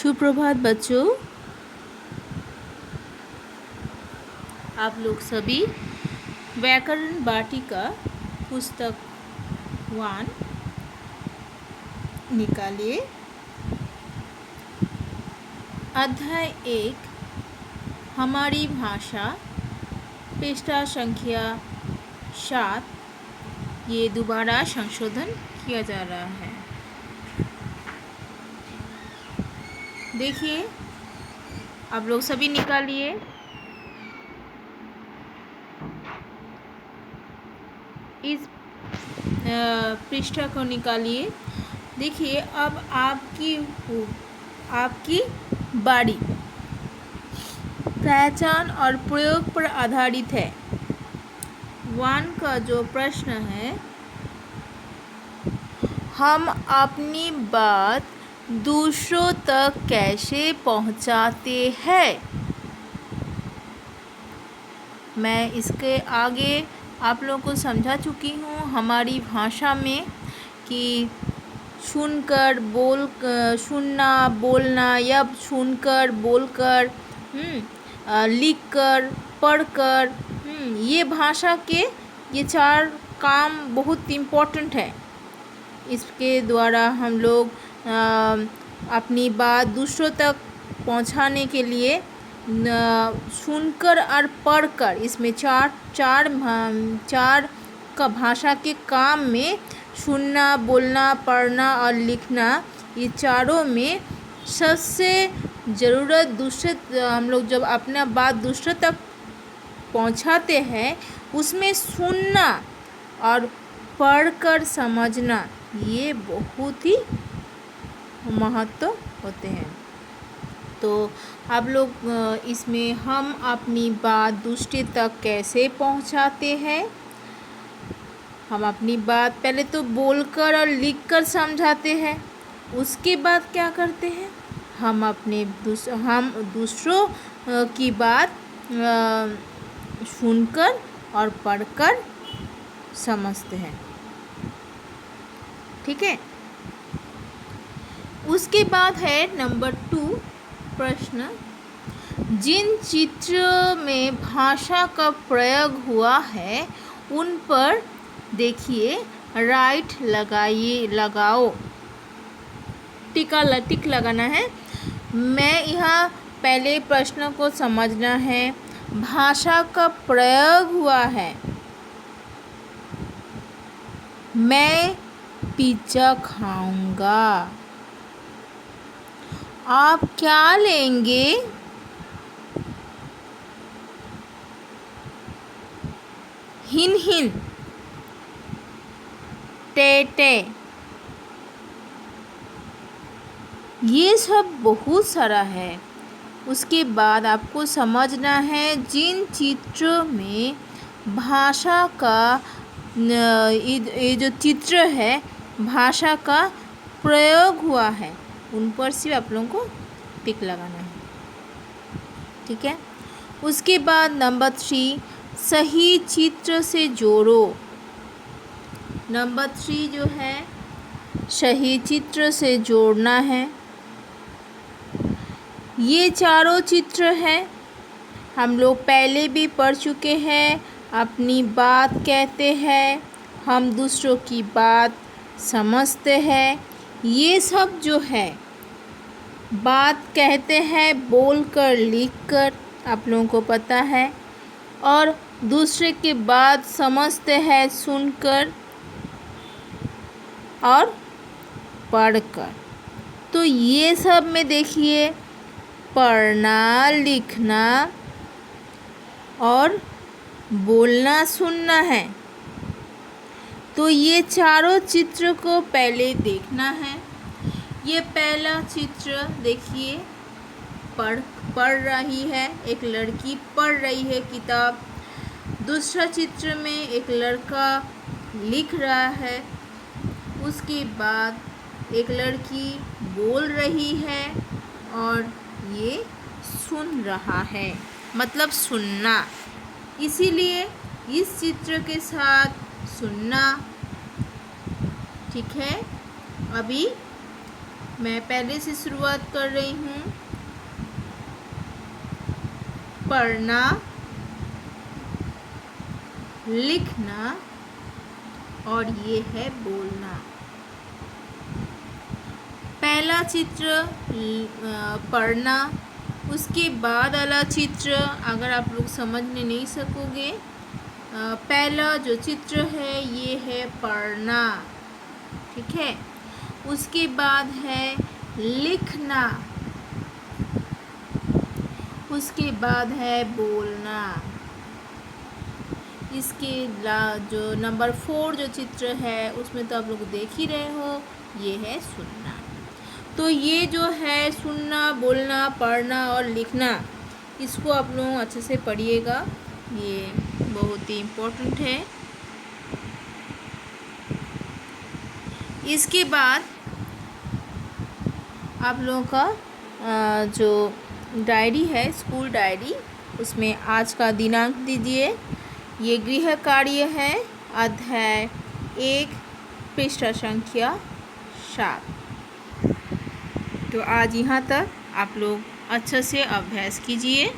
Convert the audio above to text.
सुप्रभात बच्चों, आप लोग सभी व्याकरण वाटिका पुस्तक 1 निकालिए। अध्याय 1 हमारी भाषा, पृष्ठा संख्या 7। ये दोबारा संशोधन किया जा रहा है। देखिए, आप लोग सभी निकालिए। इस पृष्ठा को निकालिए। देखिए, अब आपकी बारी पहचान और प्रयोग पर आधारित है। 1 का जो प्रश्न है, हम अपनी बात दूसरों तक कैसे पहुंचाते हैं। मैं इसके आगे आप लोगों को समझा चुकी हूँ हमारी भाषा में कि सुनना, बोलना या सुनकर, बोलकर, लिखकर, पढ़कर, ये भाषा के ये 4 काम बहुत इम्पोर्टेंट है। इसके द्वारा हम लोग अपनी बात दूसरों तक पहुंचाने के लिए सुनकर और पढ़कर, इसमें चार का भाषा के काम में सुनना, बोलना, पढ़ना और लिखना, ये चारों में सबसे ज़रूरत हम लोग जब अपना बात दूसरों तक पहुंचाते हैं, उसमें सुनना और पढ़कर समझना ये बहुत ही महत्व होते हैं। तो आप लोग इसमें हम अपनी बात दूसरे तक कैसे पहुंचाते हैं। हम अपनी बात पहले तो बोलकर और लिखकर समझाते हैं। उसके बाद क्या करते हैं, हम दूसरों की बात सुनकर और पढ़कर समझते हैं। ठीक है। उसके बाद है नंबर 2 प्रश्न, जिन चित्रों में भाषा का प्रयोग हुआ है उन पर देखिए, राइट लगाओ, टिक लगाना है। मैं यहाँ पहले प्रश्न को समझना है। भाषा का प्रयोग हुआ है, मैं पिज्ज़ा खाऊंगा। आप क्या लेंगे? हिन, टे, ये सब बहुत सारा है। उसके बाद आपको समझना है, जिन चित्रों में भाषा का ये जो चित्र है भाषा का प्रयोग हुआ है, उन पर सिर्फ आप लोगों को टिक लगाना है। ठीक है। उसके बाद नंबर 3, सही चित्र से जोड़ो। नंबर 3 जो है, सही चित्र से जोड़ना है। ये चारों चित्र हैं, हम लोग पहले भी पढ़ चुके हैं। अपनी बात कहते हैं, हम दूसरों की बात समझते हैं। ये सब जो है, बात कहते हैं बोलकर, लिखकर, आप लोगों को पता है, और दूसरे की बात समझते हैं सुनकर और पढ़कर। तो ये सब में देखिए, पढ़ना, लिखना और बोलना, सुनना है। तो ये चारों चित्र को पहले देखना है। ये पहला चित्र देखिए, पढ़ रही है, एक लड़की पढ़ रही है किताब। दूसरा चित्र में एक लड़का लिख रहा है। उसके बाद एक लड़की बोल रही है और ये सुन रहा है, मतलब सुनना। इसीलिए इस चित्र के साथ सुनना। ठीक है। अभी मैं पहले से शुरुआत कर रही हूँ। पढ़ना, लिखना और ये है बोलना। पहला चित्र पढ़ना, उसके बाद वाला चित्र अगर आप लोग समझ में नहीं सकोगे, पहला जो चित्र है ये है पढ़ना, ठीक है। उसके बाद है लिखना, उसके बाद है बोलना। इसके जो नंबर 4 जो चित्र है उसमें तो आप लोग देख ही रहे हो, ये है सुनना। तो ये जो है सुनना, बोलना, पढ़ना और लिखना, इसको आप लोग अच्छे से पढ़िएगा, ये बहुत ही इम्पोर्टेंट है। इसके बाद आप लोगों का जो डायरी है, स्कूल डायरी, उसमें आज का दिनांक दीजिए। ये गृह कार्य है, अध्याय 1, पृष्ठ संख्या 7। तो आज यहाँ तक आप लोग अच्छे से अभ्यास कीजिए।